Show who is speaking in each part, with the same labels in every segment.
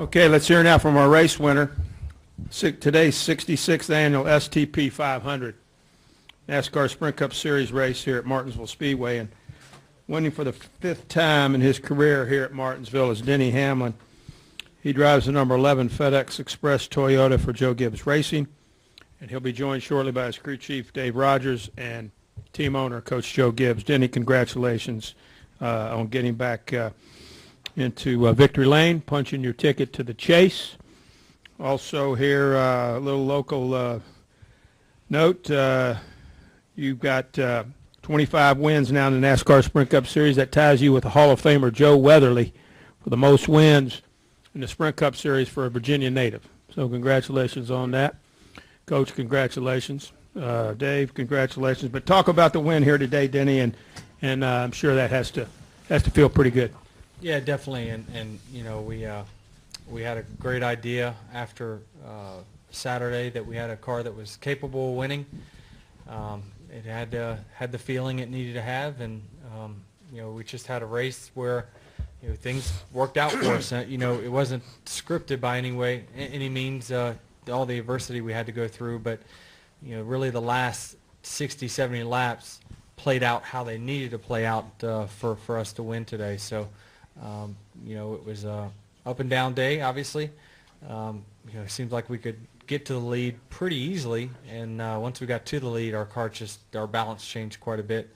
Speaker 1: Okay, let's hear now from our race winner. Today's 66th annual STP 500 NASCAR Sprint Cup Series race here at Martinsville Speedway, and winning for the 5th time in his career here at Martinsville is Denny Hamlin. He drives the number 11 FedEx Express Toyota for Joe Gibbs Racing, and he'll be joined shortly by his crew chief Dave Rogers and team owner Coach Joe Gibbs. Denny, congratulations on getting back into victory lane, punching your ticket to the chase. Also here, a little local note, you've got 25 wins now in the NASCAR Sprint Cup Series. That ties you with the Hall of Famer Joe Weatherly for the most wins in the Sprint Cup Series for a Virginia native. So congratulations on that. Coach, congratulations. Dave, congratulations. But talk about the win here today, Denny, and I'm sure that has to feel pretty good.
Speaker 2: Yeah, definitely, and you know, we had a great idea after Saturday that we had a car that was capable of winning. It had the feeling it needed to have, and you know, we just had a race where, you know, things worked out for us. You know, it wasn't scripted by any means, all the adversity we had to go through, but you know, really the last 60, 70 laps played out how they needed to play out for us to win today. So. You know, it was a up and down day, obviously. You know, it seems like we could get to the lead pretty easily, and once we got to the lead, our balance changed quite a bit,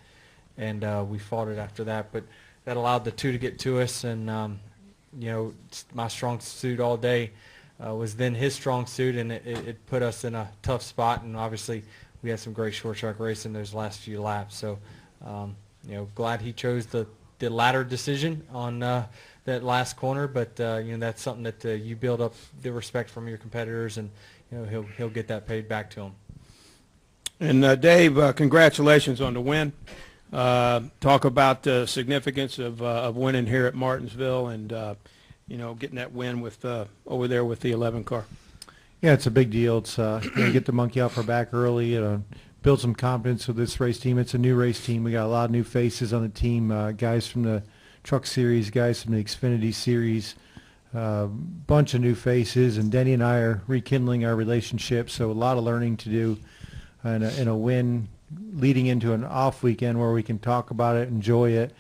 Speaker 2: and we fought it after that. But that allowed the two to get to us, and you know, my strong suit all day was then his strong suit, and it put us in a tough spot. And obviously, we had some great short track racing those last few laps. So, you know, glad he chose the latter decision on that last corner, but you know, that's something that you build up the respect from your competitors, and you know, he'll get that paid back to him.
Speaker 1: And Dave, congratulations on the win. Talk about the significance of winning here at Martinsville, and you know, getting that win with over there with the 11 car.
Speaker 3: Yeah, it's a big deal. It's you know, get the monkey off our back early. Build some confidence with this race team. It's a new race team. We got a lot of new faces on the team, guys from the Truck Series, guys from the Xfinity Series, bunch of new faces, and Denny and I are rekindling our relationship, so a lot of learning to do, and a win leading into an off weekend where we can talk about it, enjoy it,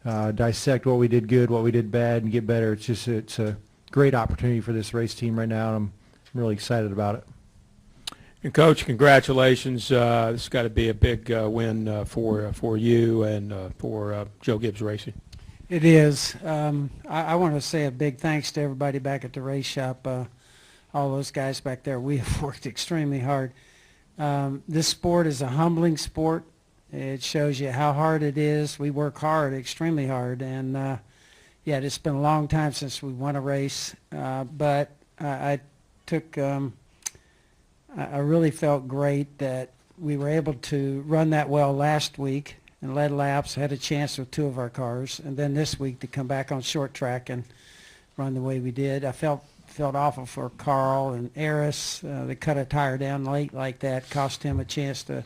Speaker 3: dissect what we did good, what we did bad, and get better. It's a great opportunity for this race team right now, and I'm really excited about it.
Speaker 1: And Coach, congratulations. This has got to be a big win for you and for Joe Gibbs Racing.
Speaker 4: It is. I want to say a big thanks to everybody back at the race shop, all those guys back there. We have worked extremely hard. This sport is a humbling sport. It shows you how hard it is. We work hard, extremely hard, and yeah, it's been a long time since we won a race, but I took I really felt great that we were able to run that well last week and led laps, had a chance with two of our cars, and then this week to come back on short track and run the way we did. I felt awful for Carl and Eris. They cut a tire down late like that, cost him a chance to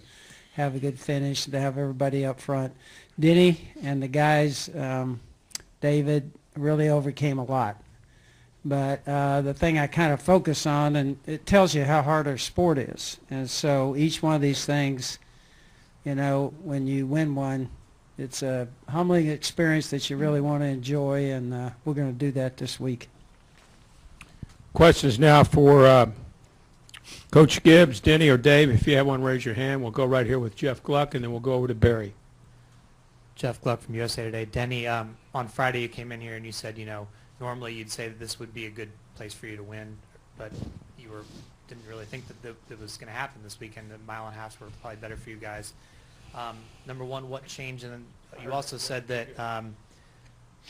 Speaker 4: have a good finish, to have everybody up front. Denny and the guys, David, really overcame a lot. But the thing I kind of focus on, and it tells you how hard our sport is. And so each one of these things, you know, when you win one, it's a humbling experience that you really want to enjoy, and we're going to do that this week.
Speaker 1: Questions now for Coach Gibbs, Denny, or Dave. If you have one, raise your hand. We'll go right here with Jeff Gluck, and then we'll go over to Barry.
Speaker 5: Jeff Gluck from USA Today. Denny, on Friday you came in here and you said, you know, normally you'd say that this would be a good place for you to win, but you didn't really think that it was going to happen this weekend. The mile and a half were probably better for you guys. Number one, what changed? And then you also said that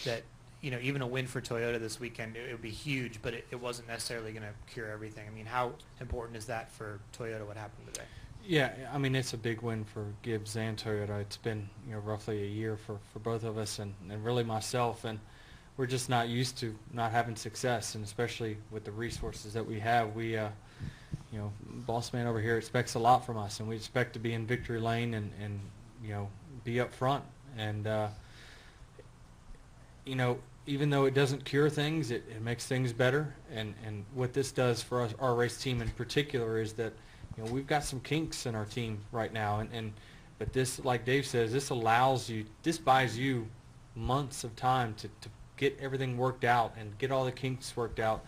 Speaker 5: that, you know, even a win for Toyota this weekend, it would be huge, but it wasn't necessarily going to cure everything. I mean, how important is that for Toyota, what happened today?
Speaker 2: Yeah, I mean, it's a big win for Gibbs and Toyota. It's been, you know, roughly a year for both of us, and really myself, and we're just not used to not having success, and especially with the resources that we have. We, you know, boss man over here expects a lot from us, and we expect to be in victory lane and you know, be up front. And, you know, even though it doesn't cure things, it makes things better. And what this does for us, our race team in particular, is that, you know, we've got some kinks in our team right now. But this, like Dave says, this buys you months of time to get everything worked out and get all the kinks worked out,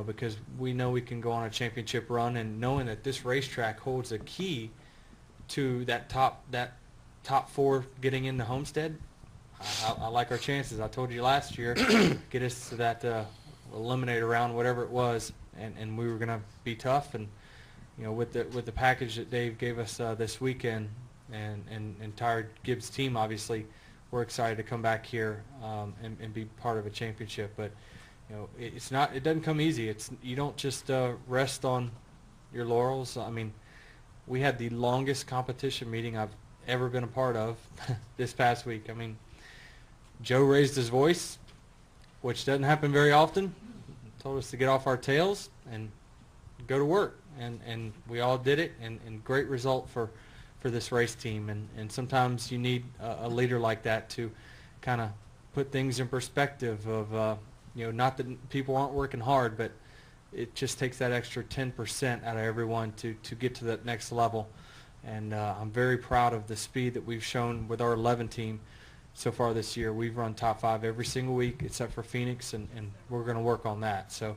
Speaker 2: because we know we can go on a championship run, and knowing that this racetrack holds a key to that top four getting into Homestead, I like our chances. I told you last year, get us to that eliminator round, whatever it was, and we were going to be tough. And you know, with the package that Dave gave us this weekend, and entire Gibbs team, obviously, we're excited to come back here and be part of a championship. But you know, it doesn't come easy. You don't just rest on your laurels. I mean, we had the longest competition meeting I've ever been a part of this past week. I mean, Joe raised his voice, which doesn't happen very often, told us to get off our tails and go to work, and we all did it, and great result for this race team. And sometimes you need a leader like that to kind of put things in perspective of, you know, not that people aren't working hard, but it just takes that extra 10% out of everyone to get to that next level. And I'm very proud of the speed that we've shown with our 11 team so far this year. We've run top 5 every single week except for Phoenix, and we're going to work on that. So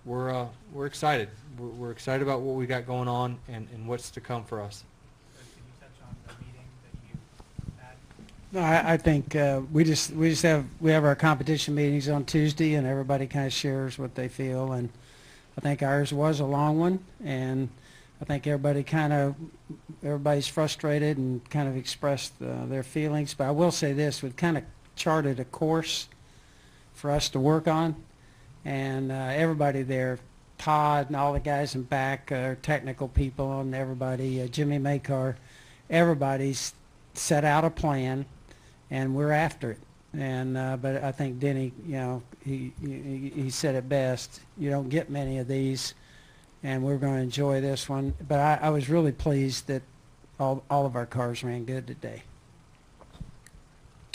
Speaker 2: we're excited. We're excited about what we got going on and what's to come for us.
Speaker 5: Can you touch on the meeting that you had?
Speaker 4: No, I think we have our competition meetings on Tuesday, and everybody kind of shares what they feel. And I think ours was a long one, and I think everybody's frustrated and kind of expressed their feelings. But I will say this: we've kind of charted a course for us to work on, and everybody there, Todd and all the guys in back, technical people, and everybody, Jimmy Makar, everybody's set out a plan, and we're after it. And but I think Denny, you know, he said it best. You don't get many of these, and we're going to enjoy this one. But I was really pleased that all of our cars ran good today.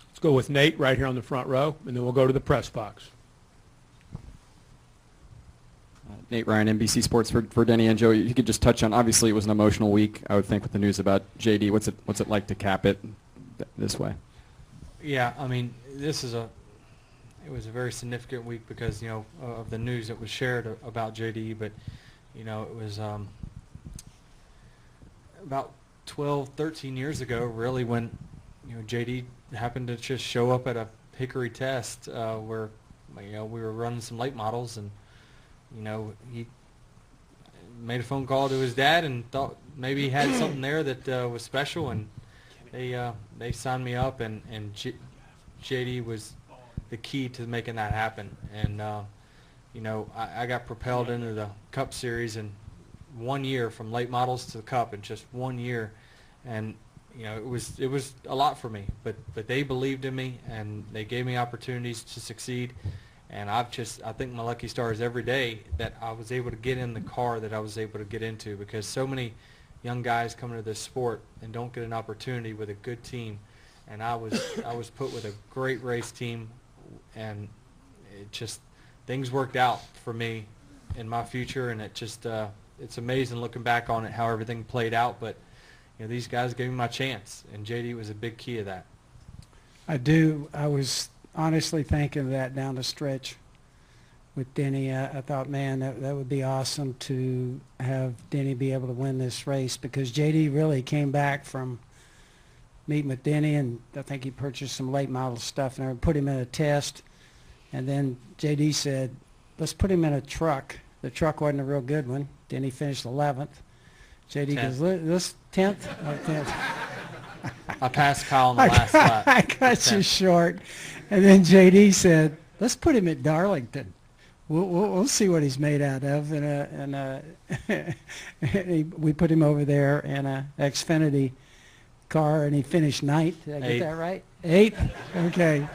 Speaker 1: Let's go with Nate right here on the front row, and then we'll go to the press box.
Speaker 6: Nate Ryan, NBC Sports for Denny and Joe. You could just touch on, obviously it was an emotional week, I would think, with the news about JD. What's it like to cap it this way?
Speaker 2: Yeah, I mean, it was a very significant week because, you know, of the news that was shared about JD. But, you know, it was about 12, 13 years ago, really, when, you know, JD happened to just show up at a Hickory test where, you know, we were running some late models, and, you know, he made a phone call to his dad and thought maybe he had something there that was special, and they signed me up, and JD was the key to making that happen. And you know, I got propelled into the Cup Series in 1 year, from late models to the Cup in just 1 year, and you know, it was a lot for me. But they believed in me, and they gave me opportunities to succeed. And I think my lucky stars every day that I was able to get in the car that I was able to get into, because so many young guys come into this sport and don't get an opportunity with a good team. And I was put with a great race team, and it just, things worked out for me in my future, and it just it's amazing looking back on it how everything played out. But you know, these guys gave me my chance, and JD was a big key of that.
Speaker 4: I was honestly thinking of that down the stretch with Denny. I thought, man, that would be awesome to have Denny be able to win this race, because JD really came back from meeting with Denny, and I think he purchased some late model stuff, and I put him in a test, and then JD said, let's put him in a truck. The truck wasn't a real good one. Denny finished 11th. JD goes, let's 10th? Oh, 10th.
Speaker 2: I passed Kyle in the last lap.
Speaker 4: I got you short. And then JD said, let's put him at Darlington. We'll see what he's made out of. And we put him over there in a Xfinity car, and he finished 9th. Did I get that right? 8th? Okay.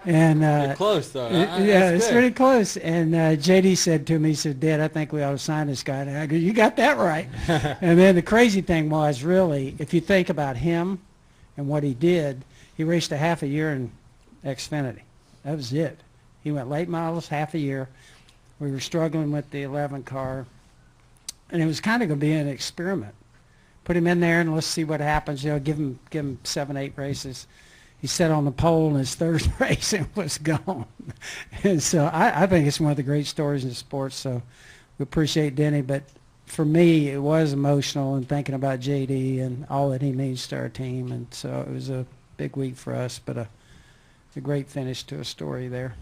Speaker 4: And
Speaker 2: You're close, though.
Speaker 4: yeah, it's pretty close. And JD said to me, he said, Dad, I think we ought to sign this guy. And I go, you got that right. And then the crazy thing was, really, if you think about him and what he did, he raced a half a year in Xfinity. That was it. He went late models half a year. We were struggling with the 11 car, and it was kind of going to be an experiment. Put him in there and let's see what happens. Give him 7, 8 races. He sat on the pole in his third race and was gone. And so I think it's one of the great stories in sports. So we appreciate Denny, but for me it was emotional and thinking about JD and all that he means to our team. And so it was a big week for us, but a great finish to a story there.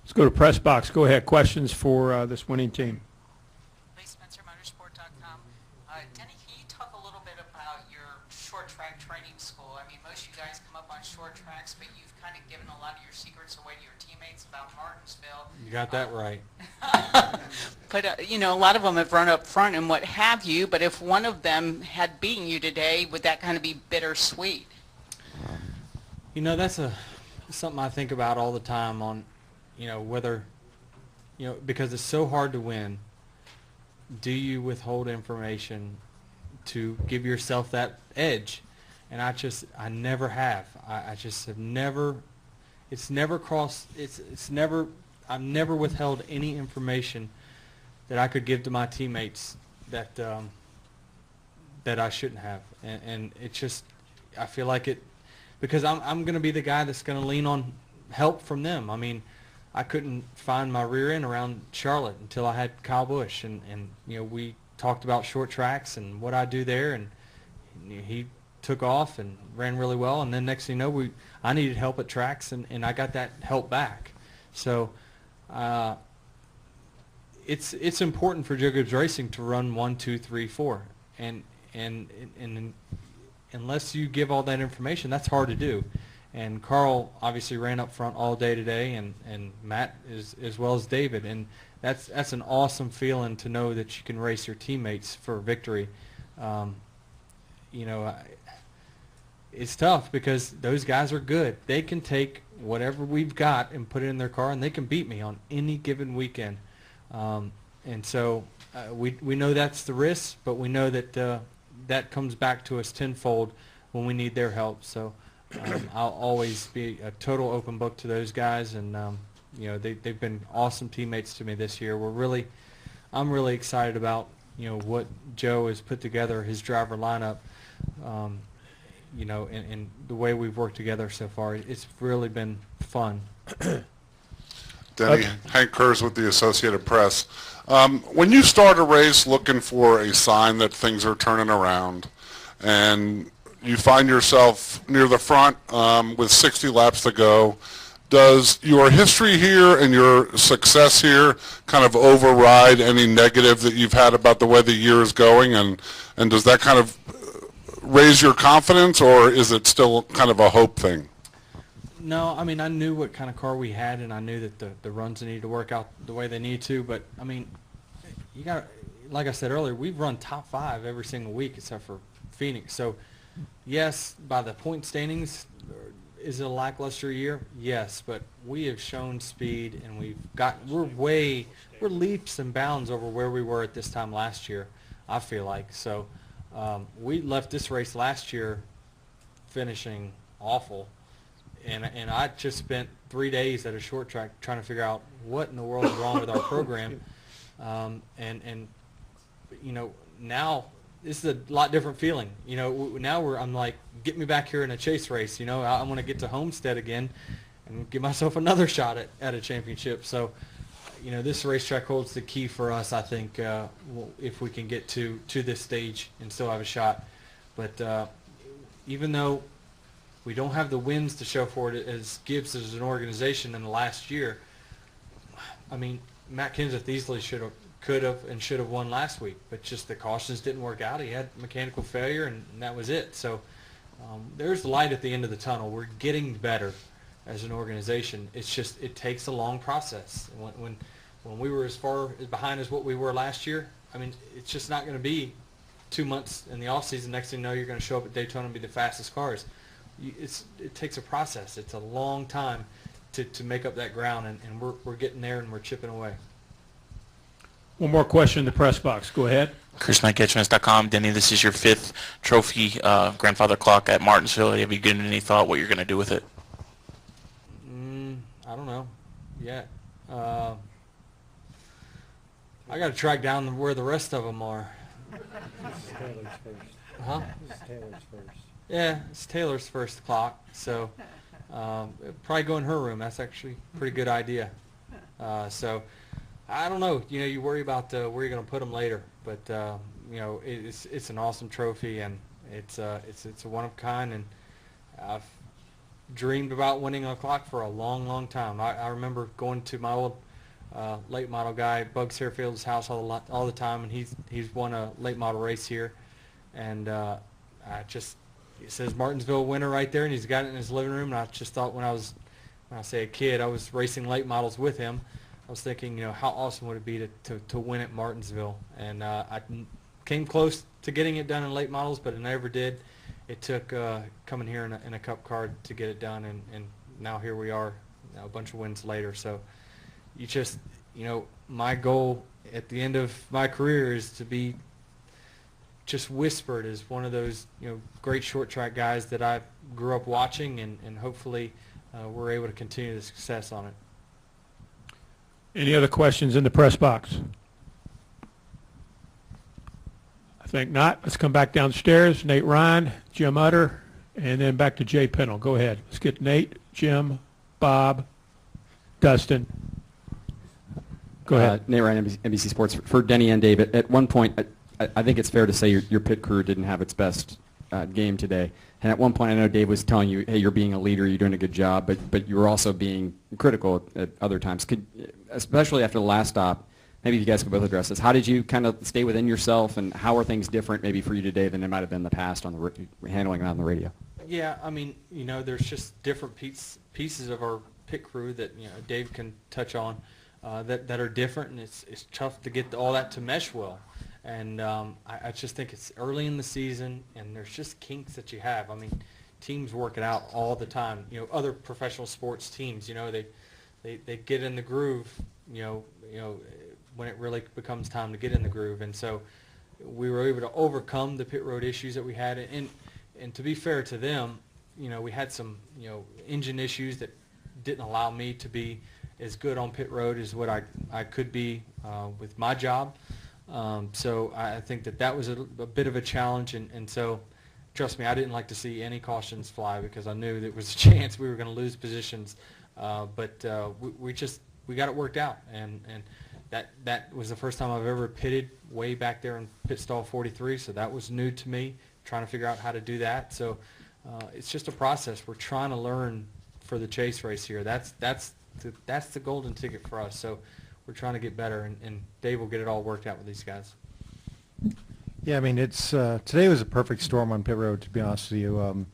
Speaker 1: Let's go to press box. Go ahead. Questions for this winning team.
Speaker 7: Motorsport.com. Denny, can you talk a little bit about your short track training school? I mean, most of you guys come up on short tracks, but you've kind of given a lot of your secrets away to your teammates about Martinsville.
Speaker 2: You got that right.
Speaker 7: But, a lot of them have run up front and what have you, but if one of them had beaten you today, would that kind of be bittersweet?
Speaker 2: That's something I think about all the time on, whether, because it's so hard to win, do you withhold information to give yourself that edge? And I never have. I just have never, it's never crossed, I've never withheld any information that I could give to my teammates that I shouldn't have. And it's just, I feel like it, because I'm going to be the guy that's going to lean on help from them. I mean, I couldn't find my rear end around Charlotte until I had Kyle Busch, and we talked about short tracks and what I do there, and he took off and ran really well, and then next thing you know, I needed help at tracks, and I got that help back. So it's important for Joe Gibbs Racing to run 1, 2, 3, 4, and unless you give all that information, that's hard to do. And Carl obviously ran up front all day today, and Matt as well as David, and that's an awesome feeling to know that you can race your teammates for victory. It's tough because those guys are good. They can take whatever we've got and put it in their car, and they can beat me on any given weekend. And so we know that's the risk, but we know that that comes back to us tenfold when we need their help. So I'll always be a total open book to those guys, and they've been awesome teammates to me this year. I'm really excited about what Joe has put together, his driver lineup, and the way we've worked together so far. It's really been fun.
Speaker 8: Denny, Hank Kurz with the Associated Press. When you start a race looking for a sign that things are turning around, and you find yourself near the front with 60 laps to go, does your history here and your success here kind of override any negative that you've had about the way the year is going, and does that kind of raise your confidence, or is it still kind of a hope thing?
Speaker 2: No, I mean, I knew what kind of car we had, and I knew that the runs needed to work out the way they need to, but I mean, you got, like I said earlier, we've run top 5 every single week except for Phoenix. So yes, by the point standings, is it a lackluster year? Yes, but we have shown speed, and we're leaps and bounds over where we were at this time last year, I feel like. So we left this race last year finishing awful, and I just spent 3 days at a short track trying to figure out what in the world is wrong with our program, and now this is a lot different feeling. Now I'm like, get me back here in a chase race. I want to get to Homestead again and give myself another shot at a championship. So, this racetrack holds the key for us, I think, if we can get to this stage and still have a shot. But even though we don't have the wins to show for it as Gibbs as an organization in the last year, I mean, Matt Kenseth easily could have and should have won last week, but just the cautions didn't work out. He had mechanical failure, and that was it. So there's light at the end of the tunnel. We're getting better as an organization. It's just, it takes a long process. When we were as far behind as what we were last year, I mean, it's just not going to be 2 months in the off season. Next thing you know, you're going to show up at Daytona and be the fastest cars. It takes a process. It's a long time to make up that ground, and we're getting there, and we're chipping away.
Speaker 1: One more question in the press box. Go ahead.
Speaker 9: Chris McEtchins.com. Denny, this is your 5th trophy grandfather clock at Martinsville. Have you given any thought what you're going to do with it?
Speaker 2: don't know yet. I got to track down where the rest of them are.
Speaker 3: Taylor's first.
Speaker 2: Huh?
Speaker 3: Taylor's first.
Speaker 2: Yeah, it's Taylor's first clock, so probably go in her room. That's actually a pretty good idea. So I don't know. You know, you worry about where you're going to put them later, but you know, it's an awesome trophy, and it's a one of a kind, and I've dreamed about winning a clock for a long, long time. I remember going to my old late model guy, Bugs Hairfield's house all the time, and he's won a late model race here, and it says Martinsville winner right there, and he's got it in his living room. And I just thought when I say a kid, I was racing late models with him. I was thinking, you know, how awesome would it be to win at Martinsville, and I came close to getting it done in late models, but it never did. It took coming here in a cup car to get it done, and now here we are, a bunch of wins later. So you just, you know, my goal at the end of my career is to be just whispered as one of those, you know, great short track guys that I grew up watching, and hopefully we're able to continue the success on it.
Speaker 1: Any other questions in the press box? I think not. Let's come back downstairs. Nate Ryan, Jim Utter, and then back to Jay Pennell. Go ahead. Let's get Nate, Jim, Bob, Dustin. Go ahead.
Speaker 6: Nate Ryan, NBC Sports. For Denny and Dave, at one point, I think it's fair to say your pit crew didn't have its best game today. And at one point, I know Dave was telling you, hey, you're being a leader, you're doing a good job, but you were also being critical at other times. Especially after the last stop, maybe you guys could both address this. How did you kind of stay within yourself, and how are things different maybe for you today than they might have been in the past on the handling it on the radio?
Speaker 2: Yeah, I mean, you know, there's just different pieces of our pit crew that, you know, Dave can touch on that are different, and it's tough to get all that to mesh well. And I just think it's early in the season, and there's just kinks that you have. I mean, teams work it out all the time. You know, other professional sports teams, you know, they get in the groove, you know, when it really becomes time to get in the groove. And so we were able to overcome the pit road issues that we had. And to be fair to them, you know, we had some, you know, engine issues that didn't allow me to be as good on pit road as what I could be with my job. So I think that was a bit of a challenge, and so trust me, I didn't like to see any cautions fly because I knew there was a chance we were going to lose positions. But we got it worked out, and that was the first time I've ever pitted way back there in pit stall 43, so that was new to me, trying to figure out how to do that. So it's just a process. We're trying to learn for the chase race here. That's the golden ticket for us. So we're trying to get better, and Dave will get it all worked out with these guys.
Speaker 3: Yeah, I mean, it's today was a perfect storm on pit road, to be honest with you.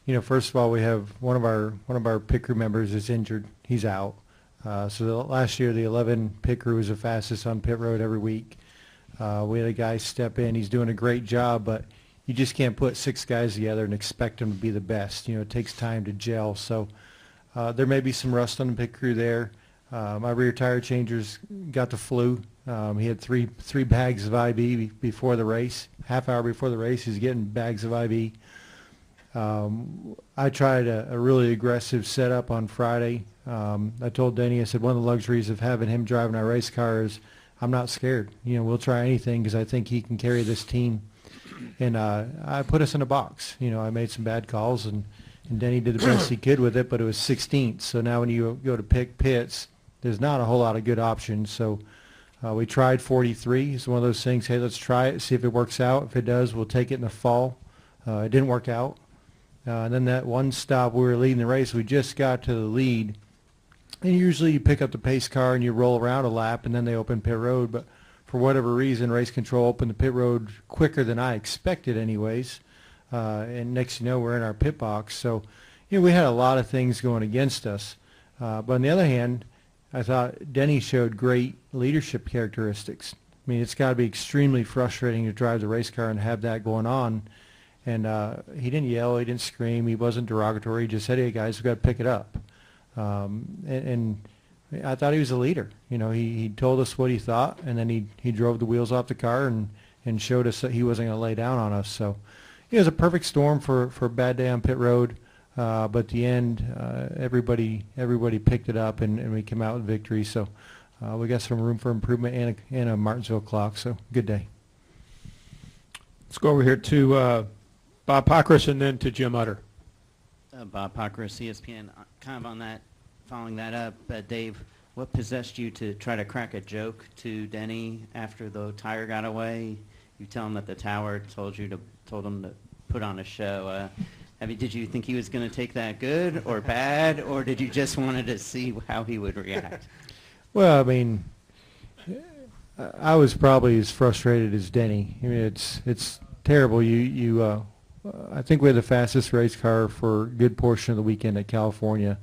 Speaker 3: You know, first of all, we have one of our pit crew members is injured. He's out. So last year, the 11 pit crew was the fastest on pit road every week. We had a guy step in. He's doing a great job, but you just can't put 6 guys together and expect them to be the best. You know, it takes time to gel. So there may be some rust on the pit crew there. My rear tire changers got the flu. He had three bags of IV before the race. Half hour before the race, he's getting bags of IV. I tried a really aggressive setup on Friday. I told Denny, I said, one of the luxuries of having him driving our race car is I'm not scared. You know, we'll try anything because I think he can carry this team. And I put us in a box. You know, I made some bad calls, and Denny did the best he could with it, but it was 16th. So now when you go to pick pits, there's not a whole lot of good options. So we tried 43. It's one of those things, hey, let's try it, see if it works out. If it does, we'll take it in the fall. It didn't work out. And then that one stop, we were leading the race. We just got to the lead. And usually you pick up the pace car and you roll around a lap, and then they open pit road. But for whatever reason, race control opened the pit road quicker than I expected anyways. And next you know, we're in our pit box. So, you know, we had a lot of things going against us. But on the other hand, I thought Denny showed great leadership characteristics. I mean, it's got to be extremely frustrating to drive the race car and have that going on. And he didn't yell, he didn't scream, he wasn't derogatory. He just said, hey, guys, we've got to pick it up. And I thought he was a leader. You know, he told us what he thought, and then he drove the wheels off the car and showed us that he wasn't going to lay down on us. So it was a perfect storm for a bad day on pit road. but at the end, everybody picked it up, and we came out with victory. So we got some room for improvement and a Martinsville clock. So good day.
Speaker 1: Let's go over here to Bob Pockris and then to Jim Utter.
Speaker 10: Bob Pockris, ESPN. Kind of on that, following that up, Dave, what possessed you to try to crack a joke to Denny after the tire got away? You tell him that the tower told him to put on a show. Did you think he was going to take that good or bad, or did you just wanted to see how he would react?
Speaker 3: Well, I mean, I was probably as frustrated as Denny. I mean, it's terrible. I think we had the fastest race car for a good portion of the weekend at California,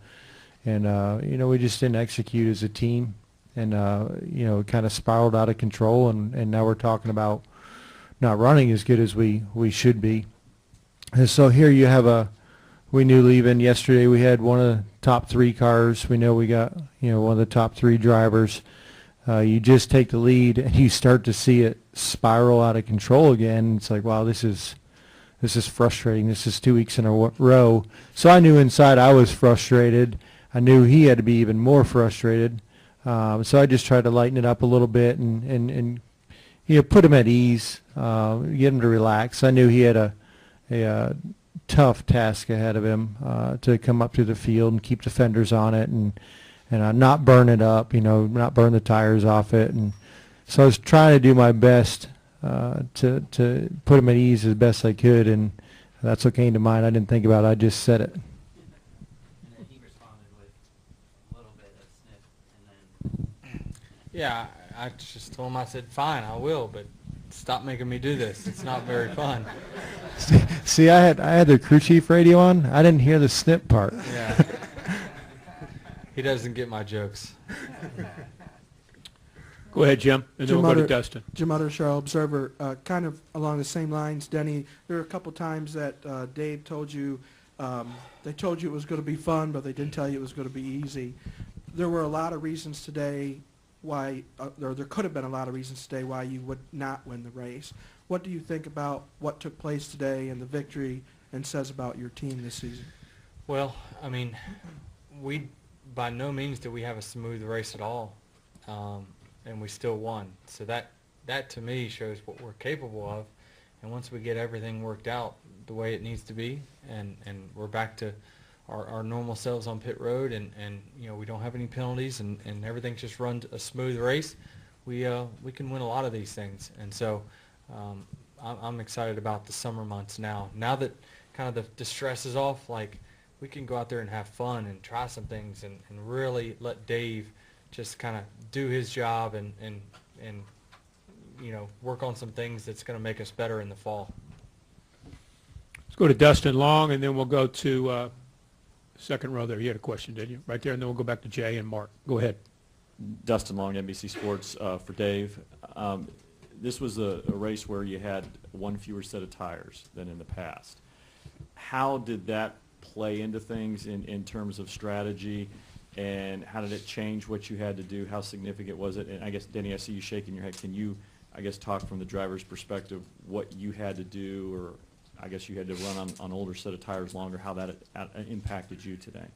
Speaker 3: and we just didn't execute as a team, and it kind of spiraled out of control, and now we're talking about not running as good as we should be. And so here you have we knew leaving yesterday we had one of the top 3 cars. We know we got one of the top 3 drivers. You just take the lead and you start to see it spiral out of control again. It's like, wow, this is frustrating. This is 2 weeks in a row. So I knew inside I was frustrated. I knew he had to be even more frustrated. So I just tried to lighten it up a little bit and put him at ease, get him to relax. I knew he had a tough task ahead of him to come up through the field and keep the fenders on it and not burn it up, not burn the tires off it. And so I was trying to do my best to put him at ease as best I could, and that's what came to mind. I didn't think about it. I just said it.
Speaker 10: And then he responded with a little bit of snip, and then...
Speaker 2: Yeah, I just told him, I said, fine, I will, but stop making me do this. It's not very fun.
Speaker 3: See, I had the crew chief radio on. I didn't hear the snip part.
Speaker 2: Yeah. He doesn't get my jokes.
Speaker 1: Go ahead, Jim, and then we'll go to Dustin.
Speaker 11: Jim Utter, Charlotte Observer. Kind of along the same lines, Denny, there were a couple times that Dave told you, they told you it was going to be fun, but they didn't tell you it was going to be easy. There were a lot of reasons today why, or there could have been a lot of reasons today why you would not win the race. What do you think about what took place today and the victory and says about your team this season?
Speaker 2: Well, I mean, by no means did we have a smooth race at all, and we still won. So that to me shows what we're capable of. And once we get everything worked out the way it needs to be, and we're back to our normal selves on pit road, and we don't have any penalties, and everything just runs a smooth race, we can win a lot of these things. And so I'm excited about the summer months now. Now that kind of the stress is off, like, we can go out there and have fun and try some things and really let Dave just kind of do his job and work on some things that's going to make us better in the fall.
Speaker 1: Let's go to Dustin Long, and then we'll go to second row there. You had a question, didn't you? Right there, and then we'll go back to Jay and Mark. Go ahead.
Speaker 12: Dustin Long, NBC Sports, for Dave. This was a race where you had one fewer set of tires than in the past. How did that play into things in terms of strategy, and how did it change what you had to do? How significant was it? And I guess, Denny, I see you shaking your head. Can you, I guess, talk from the driver's perspective what you had to do, or I guess you had to run on an older set of tires longer, how that impacted you today?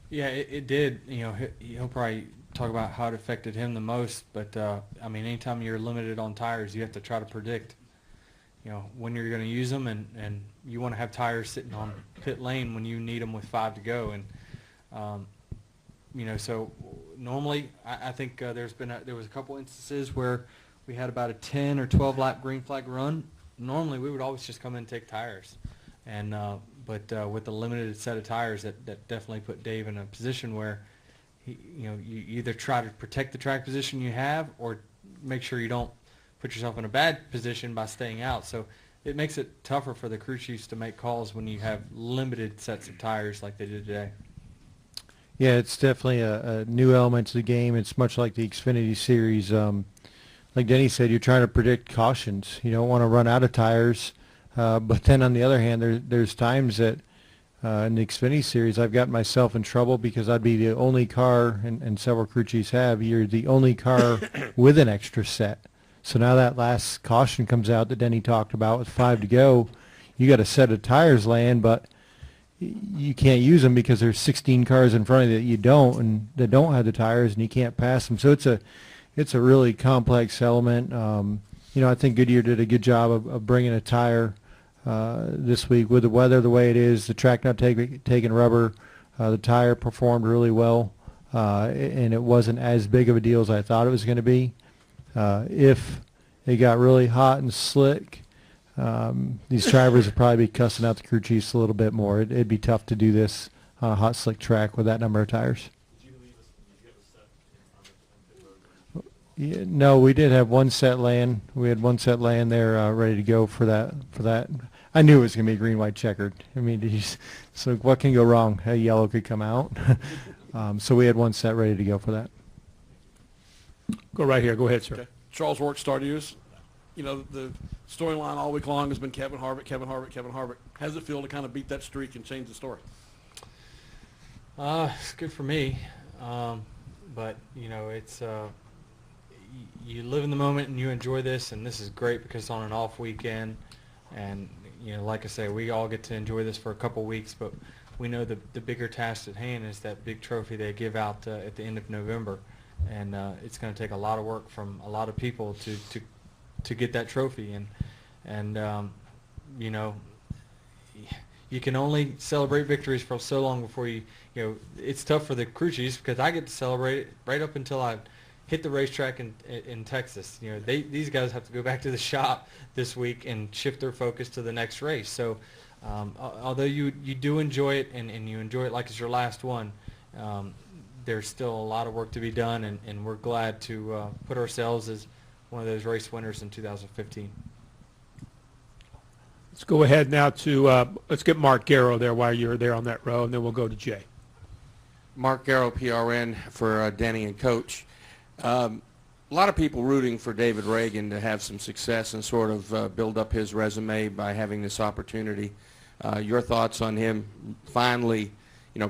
Speaker 2: Yeah, it did. He'll probably talk about how it affected him the most, but I mean, anytime you're limited on tires, you have to try to predict when you're going to use them, and you want to have tires sitting on pit lane when you need them with 5 to go. And so normally I think there was a couple instances where we had about a 10 or 12 lap green flag run. Normally we would always just come in and take tires, and but with the limited set of tires, that definitely put Dave in a position where you either try to protect the track position you have, or make sure you don't put yourself in a bad position by staying out. So it makes it tougher for the crew chiefs to make calls when you have limited sets of tires like they did today.
Speaker 3: Yeah, it's definitely a new element to the game. It's much like the Xfinity Series. Like Denny said, you're trying to predict cautions. You don't want to run out of tires. But then on the other hand, there's times that in the Xfinity Series I've gotten myself in trouble because I'd be the only car, and several crew chiefs have, you're the only car with an extra set. So now that last caution comes out that Denny talked about with 5 to go, you got a set of tires laying, but you can't use them because there's 16 cars in front of you that you don't, and that don't have the tires, and you can't pass them. So it's a really complex element. I think Goodyear did a good job of bringing a tire this week with the weather the way it is, the track not taking rubber. The tire performed really well, and it wasn't as big of a deal as I thought it was going to be. If it got really hot and slick, these drivers would probably be cussing out the crew chiefs a little bit more. It'd be tough to do this on a hot, slick track with that number of tires. Yeah, no, we did have one set laying. We had one set laying there ready to go for that. I knew it was going to be green, white, checkered. I mean, so what can go wrong? A yellow could come out. So we had one set ready to go for that.
Speaker 1: Go right here. Go ahead, sir.
Speaker 13: Okay. Charles Work, Star News. The storyline all week long has been Kevin Harvick, Kevin Harvick, Kevin Harvick. How does it feel to kind of beat that streak and change the story?
Speaker 2: It's good for me, but it's you live in the moment and you enjoy this, and this is great because it's on an off weekend, and like I say, we all get to enjoy this for a couple weeks, but we know the bigger task at hand is that big trophy they give out at the end of November, and it's going to take a lot of work from a lot of people to get that trophy, and you can only celebrate victories for so long before it's tough for the crew chiefs because I get to celebrate it right up until I hit the racetrack in Texas. These guys have to go back to the shop this week and shift their focus to the next race. So although you do enjoy it and you enjoy it like it's your last one, there's still a lot of work to be done, and we're glad to put ourselves as one of those race winners in 2015.
Speaker 1: Let's go ahead now to let's get Mark Garrow there while you're there on that row, and then we'll go to Jay.
Speaker 14: Mark Garrow, PRN, for Denny and Coach. A lot of people rooting for David Reagan to have some success and sort of build up his resume by having this opportunity. Your thoughts on him finally,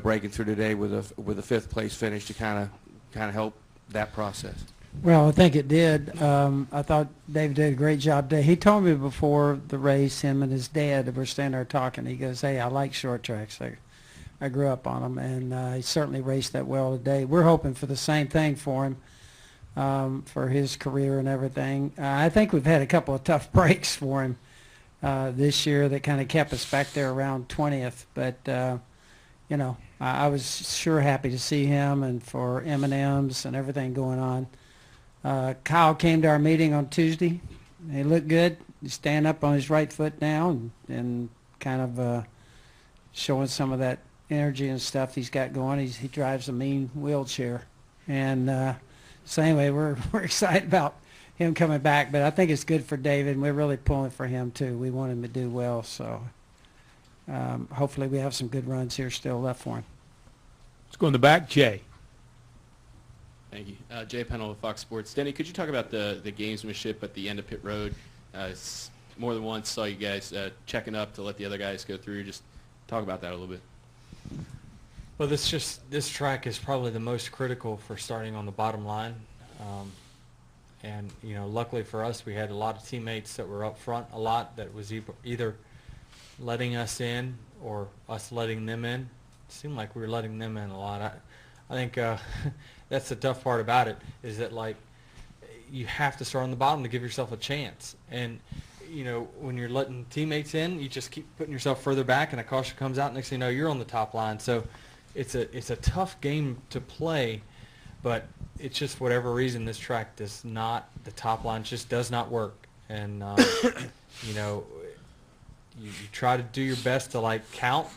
Speaker 14: breaking through today with a fifth place finish to kind of help that process?
Speaker 4: Well, I think it did. I thought David did a great job today. He told me before the race, him and his dad were standing there talking. He goes, "Hey, I like short tracks. I grew up on them," and he certainly raced that well today. We're hoping for the same thing for him, for his career and everything. I think we've had a couple of tough breaks for him this year that kind of kept us back there around 20th. But, I was sure happy to see him and for M&Ms and everything going on. Kyle came to our meeting on Tuesday. He looked good. He's standing up on his right foot now and kind of showing some of that energy and stuff he's got going. He drives a mean wheelchair. And so anyway, we're excited about him coming back. But I think it's good for David, and we're really pulling for him too. We want him to do well. So hopefully we have some good runs here still left for him.
Speaker 1: Let's go in the back. Jay.
Speaker 15: Thank you. Jay Pennell with Fox Sports. Denny, could you talk about the gamesmanship at the end of pit road? More than once saw you guys checking up to let the other guys go through. Just talk about that a little bit.
Speaker 2: Well, this track is probably the most critical for starting on the bottom line. And, luckily for us, we had a lot of teammates that were up front a lot that was either letting us in or us letting them in. It seemed like we were letting them in a lot. I think that's the tough part about it is that, you have to start on the bottom to give yourself a chance. And, when you're letting teammates in, you just keep putting yourself further back, and a caution comes out. Next thing you know, you're on the top line. So it's a tough game to play, but it's just whatever reason this track does not, the top line just does not work. And, you try to do your best to, count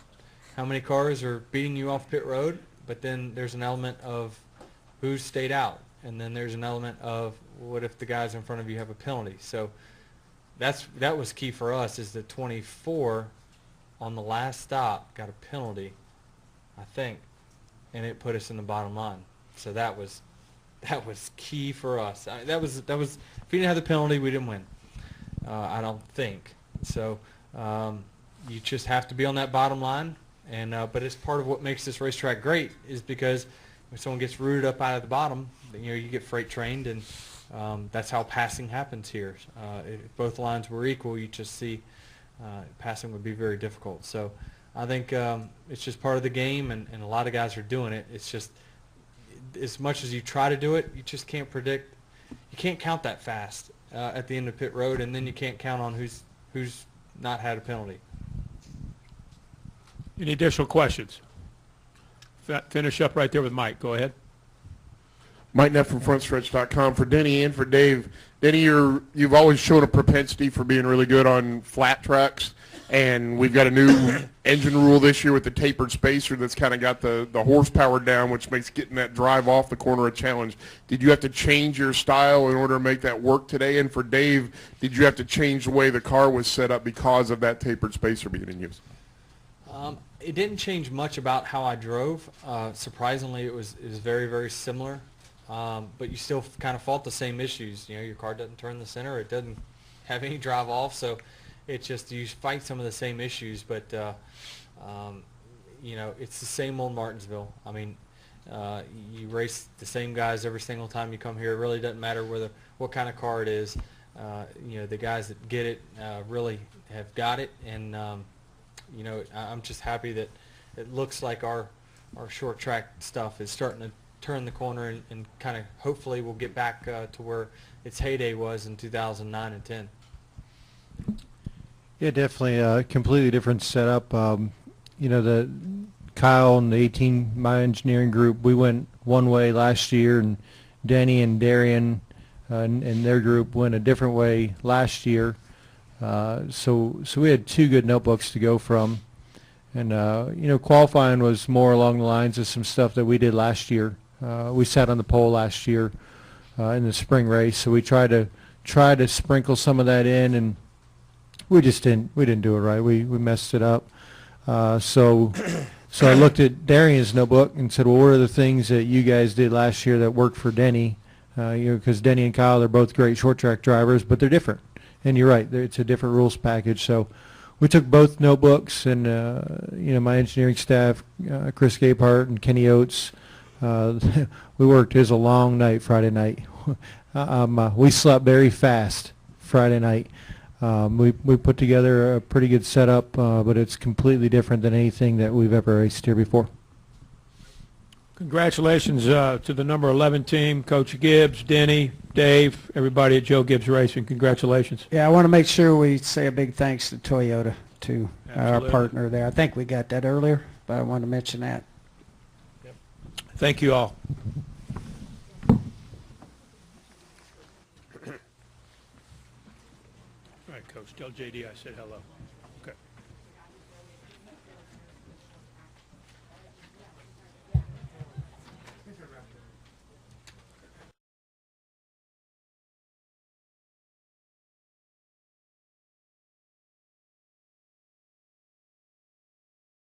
Speaker 2: how many cars are beating you off pit road, but then there's an element of who's stayed out, and then there's an element of what if the guys in front of you have a penalty. So that was key for us, is that 24 on the last stop got a penalty, I think, and it put us in the bottom line. So that was key for us. That was if we didn't have the penalty, we didn't win. I don't think so. You just have to be on that bottom line. And but it's part of what makes this racetrack great, is because when someone gets rooted up out of the bottom, you get freight trained, and that's how passing happens here. If both lines were equal, you just see passing would be very difficult. So I think it's just part of the game, and a lot of guys are doing it. It's just as much as you try to do it, you just can't predict. You can't count that fast at the end of pit road, and then you can't count on who's not had a penalty.
Speaker 1: Any additional questions? Finish up right there with Mike. Go ahead.
Speaker 16: Mike Neff from FrontStretch.com. For Denny and for Dave. Denny, you've always shown a propensity for being really good on flat tracks, and we've got a new engine rule this year with the tapered spacer that's kind of got the horsepower down, which makes getting that drive off the corner a challenge. Did you have to change your style in order to make that work today? And for Dave, did you have to change the way the car was set up because of that tapered spacer being in use?
Speaker 2: It didn't change much about how I drove. Surprisingly, it was very, very similar. But you still kind of fought the same issues. You know, your car doesn't turn the center. It doesn't have any drive off. So it's just you fight some of the same issues. But, you know, it's the same old Martinsville. I mean, you race the same guys every single time you come here. It really doesn't matter what kind of car it is. You know, the guys that get it really have got it. And, you know, I'm just happy that it looks like our short track stuff is starting to turn the corner and kind of hopefully we'll get back to where its heyday was in 2009 and 10.
Speaker 3: Yeah, definitely a completely different setup. You know, the Kyle and the 18 My Engineering group, we went one way last year, and Denny and Darian and their group went a different way last year. So we had two good notebooks to go from. And, you know, qualifying was more along the lines of some stuff that we did last year. We sat on the pole last year in the spring race, so we tried to sprinkle some of that in, and we didn't do it right. We messed it up. So I looked at Darian's notebook and said, well, what are the things that you guys did last year that worked for Denny? You know, because Denny and Kyle, they're both great short track drivers, but they're different. And you're right, it's a different rules package. So we took both notebooks, and you know, my engineering staff, Chris Gapehart and Kenny Oates, we worked. It was a long night Friday night. We slept very fast Friday night. We put together a pretty good setup, but it's completely different than anything that we've ever raced here before.
Speaker 1: Congratulations to the number 11 team, Coach Gibbs, Denny, Dave, everybody at Joe Gibbs Racing. Congratulations.
Speaker 4: Yeah, I want to make sure we say a big thanks to Toyota, to
Speaker 1: Absolutely.
Speaker 4: our partner there. I think we got that earlier, but I want to mention that.
Speaker 1: Thank you all. All right, Coach, tell JD I said hello.